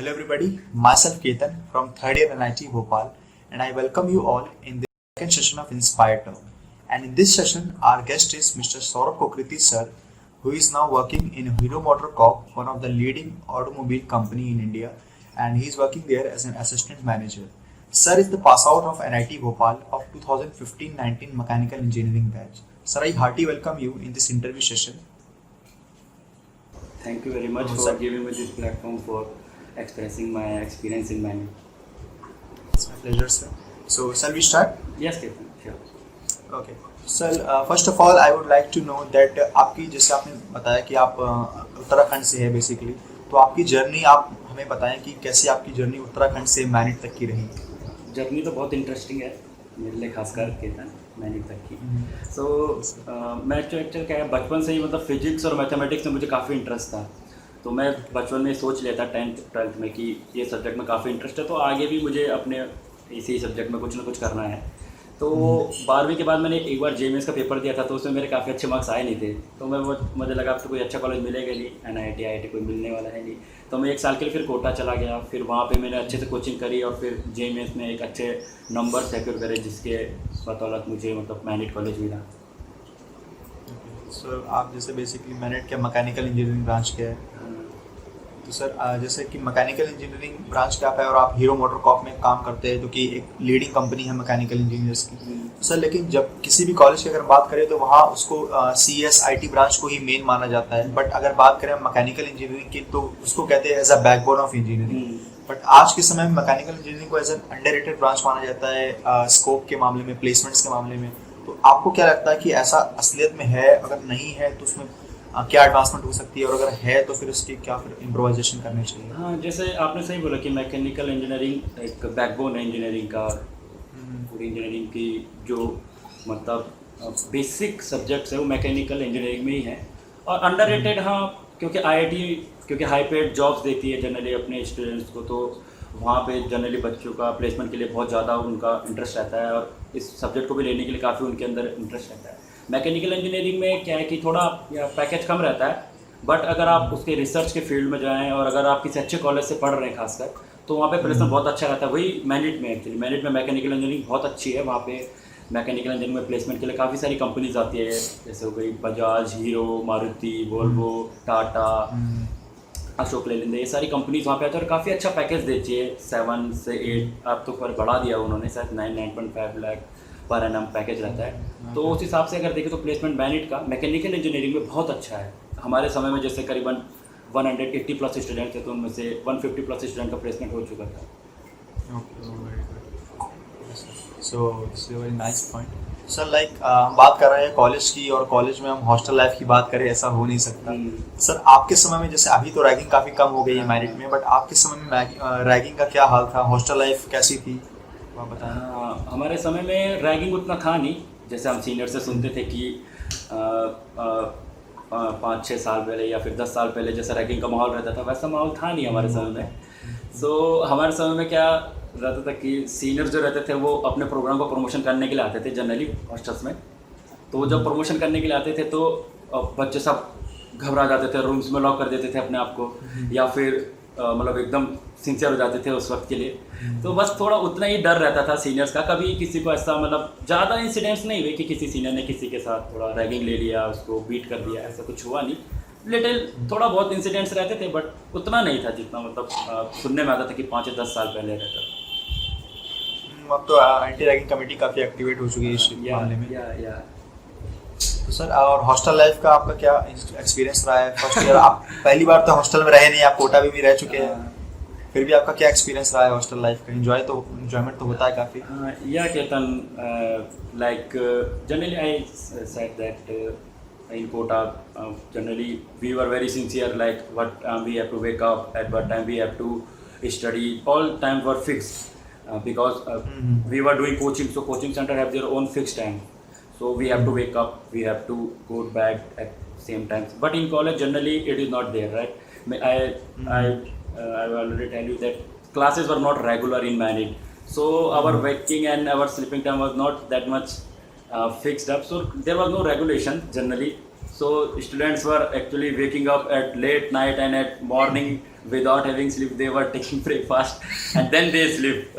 Hello everybody, myself Ketan from 3rd year NIT Bhopal and I welcome you all in the second session of Inspire Talk. And in this session, our guest is Mr. Saurabh Kokriti sir, who is now working in Hero MotoCorp, one of the leading automobile company in India, and he is working there as an assistant manager. Sir is the pass out of NIT Bhopal of 2015-19 Mechanical Engineering batch. Sir, I heartily welcome you in this interview session. Thank you very much for giving me this platform for expressing my experience in mining. It's my pleasure, sir. So, shall we start? Yes, Ketan, sure. Okay. Sir, first of all, I would like to know that आपकी जैसे आपने बताया कि आप उत्तराखंड से है basically, तो आपकी जर्नी आप हमें बताएं कि कैसे आपकी जर्नी उत्तराखंड से मैनिट तक की रही। जर्नी तो बहुत इंटरेस्टिंग है मेरे लिए, खासकर केतन मैनिट तक की। मैं एक्चुअल क्या है, बचपन से ही मतलब फिजिक्स और मैथमेटिक्स में मुझे काफ़ी इंटरेस्ट था। तो मैं बचपन में सोच लिया था 10th 12th में कि ये सब्जेक्ट में काफ़ी इंटरेस्ट है, तो आगे भी मुझे अपने इसी सब्जेक्ट में कुछ ना कुछ करना है। तो 12वीं के बाद मैंने एक बार JMS का पेपर दिया था, तो उसमें मेरे काफ़ी अच्छे मार्क्स आए नहीं थे। तो मुझे लगा अब तो कोई अच्छा कॉलेज मिलेगा नहीं, NIT IIT कोई मिलने वाला है नहीं। तो मैं 1 साल के लिए फिर कोटा चला गया, फिर वहाँ पे मैंने अच्छे से कोचिंग करी और फिर JMS में एक अच्छे नंबर सिक्योर करे, जिसके बदौलत मुझे मतलब मैनिट कॉलेज मिला। सर, आप जैसे बेसिकली मैनिट के मैकेनिकल इंजीनियरिंग ब्रांच के हैं, तो सर जैसे कि मैकेनिकल इंजीनियरिंग ब्रांच क्या है और आप हीरो मोटरकॉर्प में काम करते हैं, जो कि एक लीडिंग कंपनी है मैकेनिकल इंजीनियर्स की। तो सर, लेकिन जब किसी भी कॉलेज की अगर बात करें तो वहाँ उसको CS IT ब्रांच को ही मेन माना जाता है, बट अगर बात करें मैकेनिकल इंजीनियरिंग की तो उसको कहते हैं as a backbone of engineering. But आज के समय में मैकेनिकल इंजीनियरिंग को एज एन अंडररेटेड ब्रांच माना जाता है स्कोप के मामले में, प्लेसमेंट्स के मामले में। तो आपको क्या लगता है कि ऐसा असलियत में है? अगर नहीं है तो उसमें क्या एडवांसमेंट हो सकती है, और अगर है तो फिर उसकी क्या फिर इम्प्रोवाइजेशन करनी चाहिए? हाँ, जैसे आपने सही बोला कि मैकेनिकल इंजीनियरिंग एक बैकबोन है इंजीनियरिंग का। पूरी इंजीनियरिंग की जो मतलब बेसिक सब्जेक्ट्स है वो मैकेनिकल इंजीनियरिंग में ही है। और अंडररेटेड, हाँ, क्योंकि IIT क्योंकि हाई पेड जॉब्स देती है जनरली अपने स्टूडेंट्स को, तो वहाँ पे जनरली बच्चों का प्लेसमेंट के लिए बहुत ज़्यादा उनका इंटरेस्ट रहता है और इस सब्जेक्ट को भी लेने के लिए काफ़ी उनके अंदर इंटरेस्ट रहता है। मैकेनिकल इंजीनियरिंग में क्या है कि थोड़ा पैकेज कम रहता है, बट अगर आप उसके रिसर्च के फील्ड में जाएँ और अगर आप किसी अच्छे कॉलेज से पढ़ रहे हैं खासकर, तो वहाँ पे प्लेसमेंट बहुत अच्छा रहता है। वही मैनिट में, एक्चुअली मैनिट में मैकेनिकल इंजीनियरिंग बहुत अच्छी है। वहाँ पे मैकेनिकल इंजीनियरिंग में प्लेसमेंट के लिए काफ़ी सारी कंपनीज आती है, जैसे हो गई बजाज, हीरो, मारुति, वोल्वो, टाटा, अशोक लेलैंड, ये सारी कंपनीज वहाँ पे आती है और काफ़ी अच्छा पैकेज देती है। 7 से 8, अब तो पर बढ़ा दिया उन्होंने, शायद 9.5 लाख पर एनम पैकेज रहता है। तो उस हिसाब से अगर देखें तो प्लेसमेंट मैनिट का मैकेनिकल इंजीनियरिंग में बहुत अच्छा है। हमारे समय में जैसे करीबन 180 प्लस स्टूडेंट थे, तो उनमें से 150 प्लस स्टूडेंट का प्लेसमेंट हो चुका था। So it's a very nice point. Sir, हम बात कर रहे हैं कॉलेज की, और कॉलेज में हम हॉस्टल लाइफ की बात करें, ऐसा हो नहीं सकता। सर, आपके समय में जैसे अभी तो रैगिंग काफ़ी कम हो गई है मैरिट में, बट आपके समय में रैगिंग का क्या हाल था? हॉस्टल लाइफ कैसी थी, आप बताएं। हमारे समय में रैगिंग उतना था नहीं, जैसे हम सीनियर से सुनते थे कि 5-6 साल पहले या फिर 10 साल पहले जैसा रैगिंग का माहौल रहता था, वैसा माहौल था नहीं हमारे समय में। सो हमारे समय में क्या रहता था कि सीनियर जो रहते थे वो अपने प्रोग्राम को प्रमोशन करने के लिए आते थे जनरली हॉस्टल्स में। तो जब प्रमोशन करने के लिए आते थे तो बच्चे सब घबरा जाते थे, रूम्स में लॉक कर देते थे अपने आप को, या फिर मतलब एकदम सिंसियर हो जाते थे उस वक्त के लिए। तो बस थोड़ा उतना ही डर रहता था सीनियर्स का। कभी किसी को ऐसा मतलब ज़्यादा इंसिडेंट्स नहीं हुए कि किसी सीनियर ने किसी के साथ थोड़ा रैगिंग ले लिया, उसको बीट कर दिया, ऐसा कुछ हुआ नहीं। लिटिल थोड़ा बहुत इंसिडेंट्स रहते थे, बट उतना नहीं था जितना मतलब सुनने में आता था कि 5 या 10 साल पहले रहता था। अब तो एंटी रैगिंग कमेटी काफ़ी एक्टिवेट हो चुकी है इस मामले में। तो सर, और हॉस्टल लाइफ का आपका क्या एक्सपीरियंस रहा है? फर्स्ट ईयर आप पहली बार तो हॉस्टल में रहे नहीं, आप कोटा भी रह चुके हैं, फिर भी आपका क्या एक्सपीरियंस रहा है हॉस्टल लाइफ का? एंजॉयमेंट तो होता है काफ़ी। या Ketan, like generally I said that in Kota, generally we were very sincere, like what time we have to wake up, at what time we have to study, all times were fixed, because we were doing coaching, so coaching center have their own fixed time, so we have to wake up, we have to go back at same times. But in college generally it is not there, right? I will already tell you that classes were not regular in Manit, so our waking and our sleeping time was not that much fixed up, so there was no regulation generally. So students were actually waking up at late night and at morning without having sleep. They were taking breakfast and then they sleep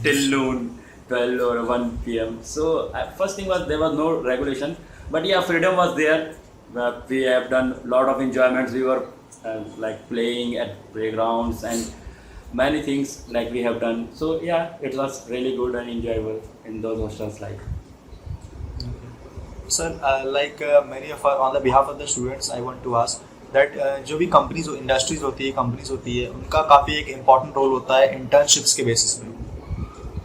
till noon, 12 or 1 p.m. So first thing was there was no regulation, but yeah, freedom was there. We have done a lot of enjoyments. We were like playing at playgrounds and many things like we have done. So yeah, it was really good and enjoyable in those hostels life. Sir like many of on the behalf of the students I want to ask that जो भी companies industries होती है companies होती है उनका काफ़ी एक important role होता है इंटर्नशिप्स के बेसिस पे।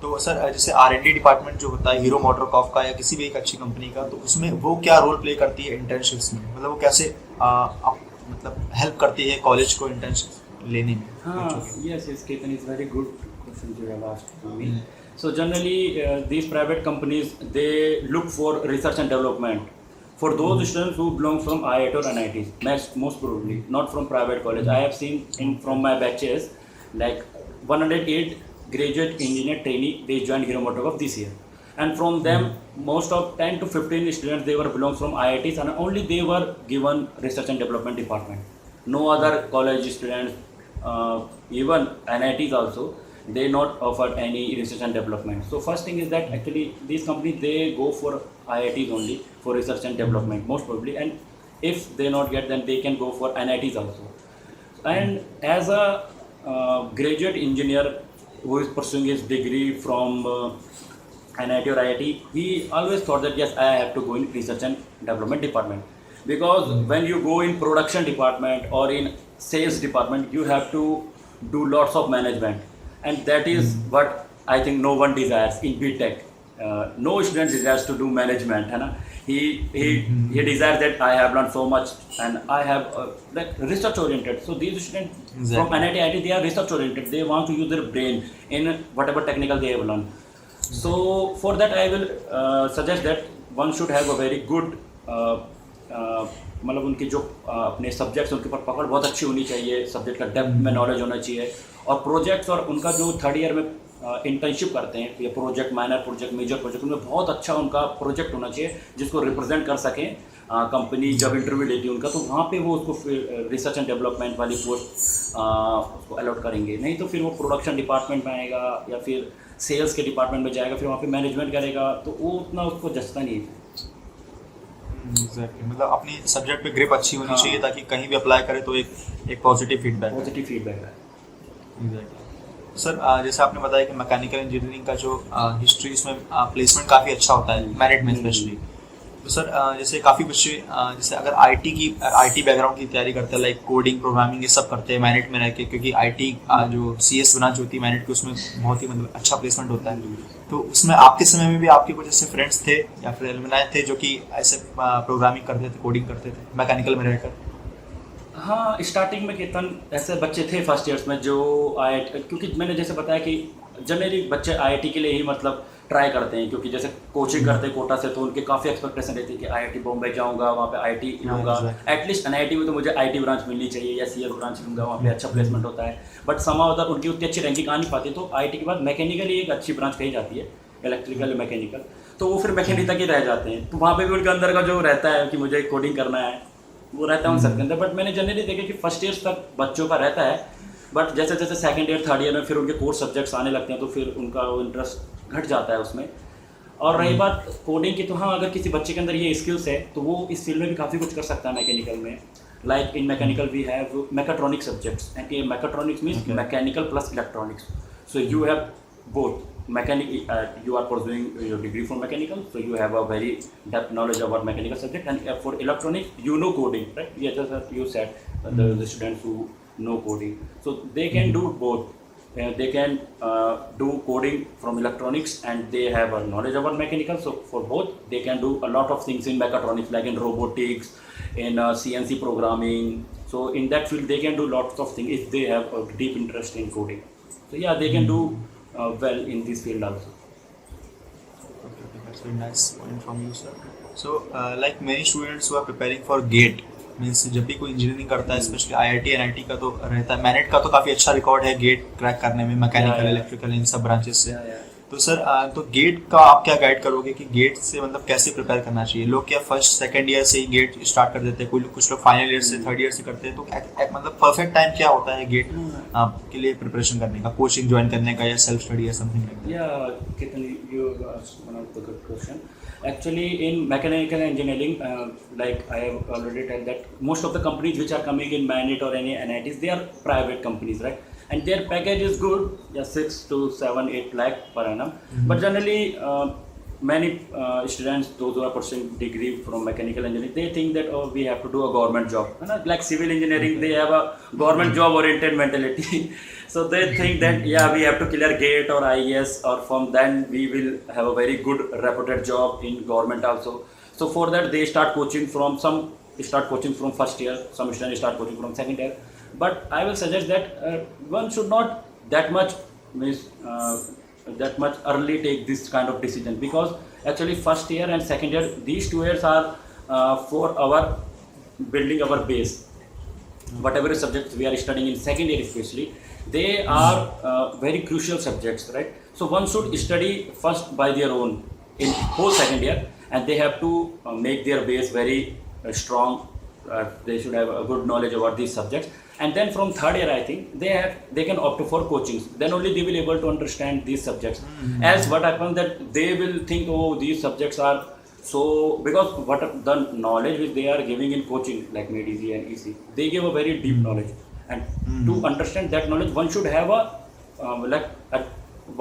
तो सर जैसे R&D डिपार्टमेंट जो होता है हीरो मोटरकॉर्प का या किसी भी एक अच्छी कंपनी का, तो उसमें वो क्या रोल प्ले करती है इंटर्नशिप्स में, मतलब वो कैसे मतलब हेल्प करती है कॉलेज को इंटर्नशिप लेने में? हाँ, yes, Ketan, is very good question you have asked to me. So generally, these private companies, they look for research and development for those students who belong from IIT or NITs, most probably not from private college. I have seen from my batches like 108 graduate engineer trainee they joined Hero MotoCorp this year, and from them most of 10 to 15 students they were belongs from IITs, and only they were given research and development department. No other college students, even NITs also, they not offered any research and development. So first thing is that actually these companies they go for IITs only for research and development most probably, and if they not get then they can go for NITs also. And as a graduate engineer who is pursuing his degree from NIT or IIT, he always thought that yes, I have to go in research and development department, because when you go in production department or in sales department you have to do lots of management, and that is what I think no one desires in BTech. No student desires to do management, है ना? He desires that I have learned so much and I have like research oriented. So these students from NIT, IIT, they are research oriented. They want to use their brain in whatever technical they have learned. So for that I will suggest that one should have a very good मतलब उनके जो अपने subjects उनके ऊपर पकड़ बहुत अच्छी होनी चाहिए, सब्जेक्ट का डेप्थ में नॉलेज होना चाहिए, और प्रोजेक्ट्स और उनका जो थर्ड ईयर में इंटर्नशिप करते हैं या project minor project major project, उनमें बहुत अच्छा उनका प्रोजेक्ट होना चाहिए जिसको रिप्रेजेंट कर सकें कंपनी जब इंटरव्यू लेती है उनका, तो वहाँ पे वो उसको फिर रिसर्च एंड डेवलपमेंट वाली पोस्ट उसको अलॉट करेंगे। नहीं तो फिर वो प्रोडक्शन डिपार्टमेंट में आएगा या फिर सेल्स के डिपार्टमेंट में जाएगा, फिर वहाँ पे मैनेजमेंट करेगा, तो वो उतना उसको जचता नहीं है। Exactly. मतलब अपनी सब्जेक्ट पे ग्रिप अच्छी होनी चाहिए ताकि कहीं भी अप्लाई करे तो एक पॉजिटिव फीडबैक है। एग्जैक्टली। सर जैसे आपने बताया कि मैकेनिकल इंजीनियरिंग का जो हिस्ट्री इसमें प्लेसमेंट काफ़ी अच्छा होता है मेरिट में स्पेशली। तो सर जैसे काफ़ी बच्चे जैसे अगर आईटी बैकग्राउंड की तैयारी करते हैं, लाइक कोडिंग प्रोग्रामिंग ये सब करते हैं मेरिट में रह के, क्योंकि आईटी जो CS ब्रांच होती है मेरिट की उसमें बहुत ही मतलब अच्छा प्लेसमेंट होता है। तो उसमें आपके समय में भी आपके कुछ ऐसे फ्रेंड्स थे या फिर एलुमनाई थे जो कि ऐसे प्रोग्रामिंग करते थे, कोडिंग करते थे मैकेनिकल में रहकर? हाँ, स्टार्टिंग में केतन ऐसे बच्चे थे फर्स्ट ईयर्स में जो क्योंकि मैंने जैसे बताया कि जनरली बच्चे IIT के लिए ही मतलब ट्राई करते हैं, क्योंकि जैसे कोचिंग करते हैं कोटा से, तो उनके काफ़ी एक्सपेक्टेशन रहती है कि IIT बॉम्बे जाऊंगा, वहाँ पे IT लूँगा, एटलीस्ट NIT में तो मुझे IT ब्रांच मिलनी चाहिए या CS ब्रांच लूँगा, वहाँ पे अच्छा प्लेसमेंट होता है। बट समा होता उनकी उतनी अच्छी रैंकिंग आ नहीं पाती, तो IIT के बाद मैकेनिकल ही एक अच्छी ब्रांच कही जाती है, इलेक्ट्रिकल मैकेनिकल, तो वो फिर मैकेनिक तक ही रह जाते हैं। तो वहाँ पे भी उनके अंदर का जो रहता है कि मुझे कोडिंग करना है वो रहता है उन सबके अंदर। बट मैंने जनरली देखा कि फर्स्ट ईयर तक बच्चों का रहता है, बट जैसे जैसे सेकंड ईयर थर्ड ईयर में फिर उनके कोर्स सब्जेक्ट्स आने लगते हैं तो फिर उनका वो इंटरेस्ट घट जाता है उसमें। और रही बात कोडिंग की, तो हाँ, अगर किसी बच्चे के अंदर ये स्किल्स है तो वो इस फील्ड में भी काफ़ी कुछ कर सकता है मैकेनिकल में। Like in mechanical we have mechatronic subjects, and ये mechatronics means mechanical plus electronics, so you have both mechanic you are pursuing your degree from mechanical, so you have a very depth knowledge about mechanical subject, and for electronics you know coding, right? Yeah, just as you said, the students who know coding, so they can do both. They can do coding from electronics and they have a knowledge about mechanical, so for both they can do a lot of things in mechatronics, like in robotics, in CNC programming. So in that field they can do lots of things if they have a deep interest in coding. So yeah, they can do well in this field also. Okay, that's very nice point from you, sir. So like many students who are preparing for GATE, means जब भी कोई engineering करता है specially IIT NIT का तो रहता है, merit का तो काफ़ी अच्छा रिकॉर्ड है गेट क्रैक करने में मैकेनिकल इलेक्ट्रिकल इन सब ब्रांचेस से। तो सर तो गेट का आप क्या गाइड करोगे कि गेट से मतलब कैसे प्रिपेयर करना चाहिए? लोग क्या फर्स्ट सेकंड ईयर से ही गेट स्टार्ट कर देते हैं, कुछ लोग फाइनल ईयर से थर्ड ईयर से करते हैं, तो मतलब परफेक्ट टाइम क्या होता है गेट के लिए प्रिपरेशन करने का, कोचिंग ज्वाइन करने का या सेल्फ स्टडी या something like that? Yeah, Ketan, you asked one of the good question. Actually, in mechanical engineering, like I have already told that most of the companies which are coming in Manit or any NITs, they are private companies, right? And their package is good, yeah, 6 to 7, 8 lakh per annum. But generally, many students, those who are pursuing degree from mechanical engineering, they think that oh, we have to do a government job. You know, like civil engineering, they have a government job oriented mentality. So they think that yeah, we have to clear GATE or IES, or from then we will have a very good reputed job in government also. So for that they start coaching from first year, some students start coaching from second year. But I will suggest that one should not that much that much early take this kind of decision, because actually first year and second year, these 2 years are for our building our base. Whatever subjects we are studying in second year especially, they are very crucial subjects, right? So one should study first by their own in whole second year, and they have to make their base very strong. They should have a good knowledge about these subjects, and then from third year I think they can opt for coachings. Then only they will able to understand these subjects. As what happens that they will think, oh, these subjects are so, because what the knowledge which they are giving in coaching like MedEasy and EC, they give a very deep knowledge, and to understand that knowledge one should have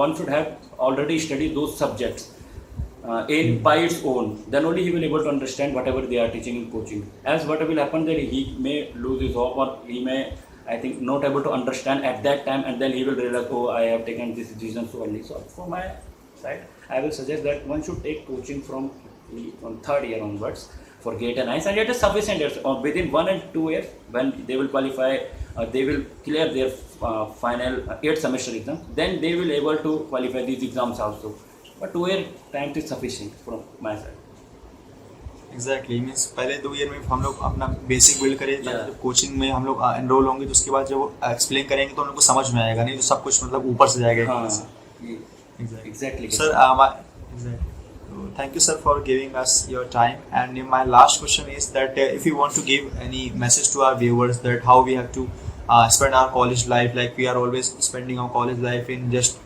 one should have already studied those subjects in by its own. Then only he will able to understand whatever they are teaching in coaching. As what will happen that he may lose his hope, or he may, I think, not able to understand at that time, and then he will realize, oh, I have taken this decision so early. So from my side, I will suggest that one should take coaching from third year onwards for GATE and IELTS, and it is sufficient years. Within 1 and 2 years, when they will qualify, they will clear their final 8th semester exam, then they will able to qualify these exams also. But 2 year time is sufficient from my side. Exactly means पहले 2 year में हम लोग अपना basic build करें, Yeah. जब coaching में हम लोग एनरोल होंगे तो उसके बाद जब वो एक्सप्लेन करेंगे तो उनको समझ में आएगा, नहीं तो सब कुछ मतलब ऊपर से जाएगा। Exactly. Sir, thank you, sir, for giving us your time. And my last question is that if you want to give any message to our viewers that how we have to spend our college life, like we are always spending our college life in just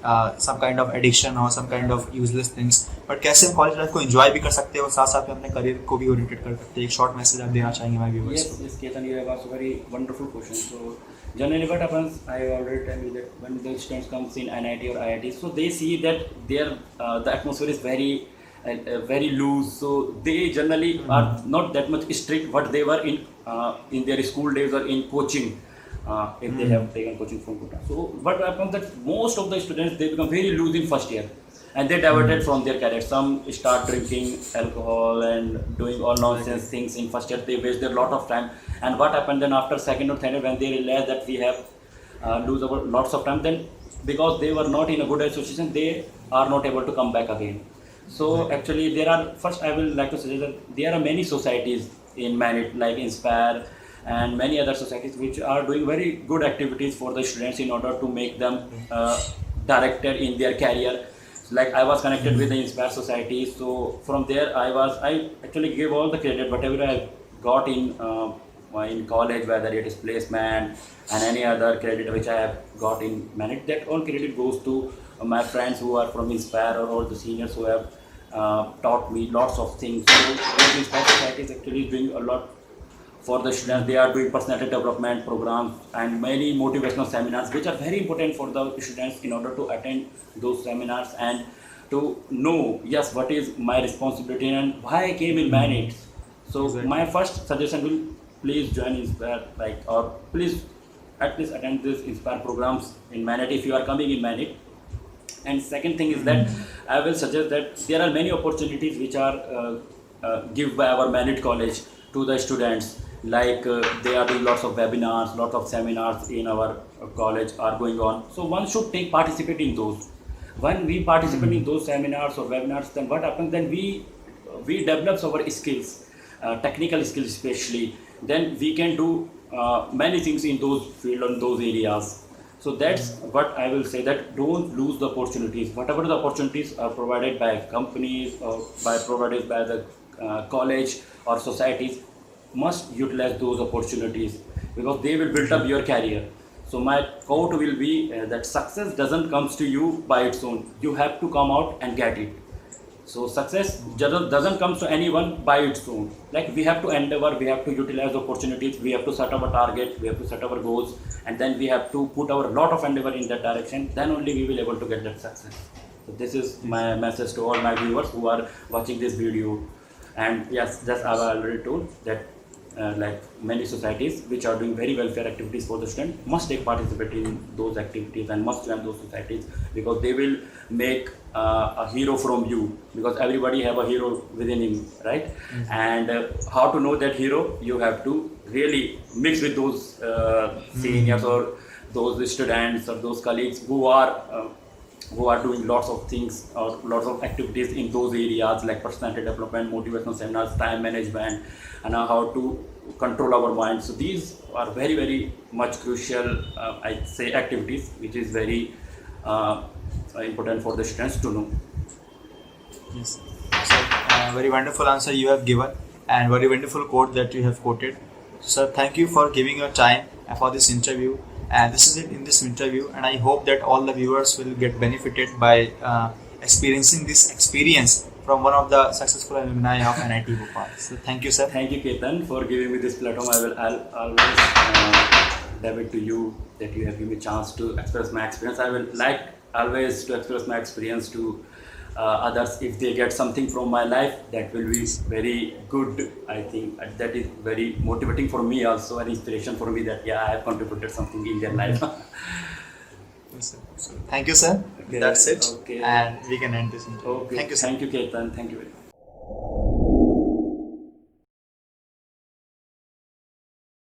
some kind of addiction or some kind of useless things, but कैसे हम college life को enjoy भी कर सकते हैं और साथ साथ में अपने career को भी oriented कर सकते हैं, एक short message आप देना चाहेंगे हमारे viewers Yes, को? yes, Ketan, you have asked a very wonderful question. So, generally, what happens, I already tell you that when the students comes in NIT or IIT, so they see that their the atmosphere is very loose. So they generally are not that much strict what they were in their school days or in coaching. If they have taken coaching from Kota. So what happens that most of the students, they become very loose in first year, and they diverted from their career. Some start drinking alcohol and doing all nonsense things in first year. They waste their lot of time. And what happened then after second or third year, when they realize that we have lose our lots of time, then because they were not in a good association, they are not able to come back again. So actually there are, first I will like to suggest that there are many societies in Manit like Inspire and many other societies which are doing very good activities for the students in order to make them directed in their career. Like I was connected with the Inspire Society, so from there I actually gave all the credit whatever I got in college, whether it is placement and any other credit which I have got in Manit, that all credit goes to my friends who are from Inspire or all the seniors who have taught me lots of things. So the Inspire Society is actually doing a lot for the students. They are doing personality development programs and many motivational seminars which are very important for the students in order to attend those seminars and to know, yes, what is my responsibility and why I came in Manit. So Exactly. my first suggestion will, please join Inspire, or please at least attend this Inspire programs in Manit if you are coming in Manit. And second thing is that I will suggest that there are many opportunities which are given by our Manit College to the students. Like they are doing lots of webinars, lots of seminars in our college are going on. So one should participate in those. When we participate in those seminars or webinars, then what happens? Then we develop our skills, technical skills especially. Then we can do many things in those field, on those areas. So that's what I will say, that don't lose the opportunities. Whatever the opportunities are provided by companies or provided by the college or societies, must utilize those opportunities because they will build up your career. So my quote will be that success doesn't comes to you by its own. You have to come out and get it. So success doesn't come to anyone by its own. Like we have to endeavor, we have to utilize opportunities, we have to set our targets, we have to set our goals, and then we have to put our lot of endeavor in that direction. Then only we will able to get that success. So this is my message to all my viewers who are watching this video. And yes, that's I've already told that like many societies which are doing very welfare activities for the student must take participate in those activities and must join those societies because they will make a hero from you, because everybody have a hero within him, right? And how to know that hero? You have to really mix with those seniors or those students or those colleagues who are doing lots of things or lots of activities in those areas like personality development, motivational seminars, time management, and how to control our mind. So these are very, very much crucial, I'd say, activities which is very important for the students to know. Yes. So, very wonderful answer you have given and very wonderful quote that you have quoted. So, thank you for giving your time for this interview. And this is it in this interview. And I hope that all the viewers will get benefited by experiencing this experience from one of the successful alumni of NIT Bhopal. So, thank you, sir. Thank you, Ketan, for giving me this platform. I'll always give it to you that you have given me a chance to express my experience. I will like always to express my experience to others. If they get something from my life, that will be very good. I think that is very motivating for me also, an inspiration for me that I have contributed something in their life. Yes, sir. So, thank you, sir. Okay. That's it. Okay. And we can end this interview. Okay. Thank you, sir. Thank you, Ketan. Thank you very much.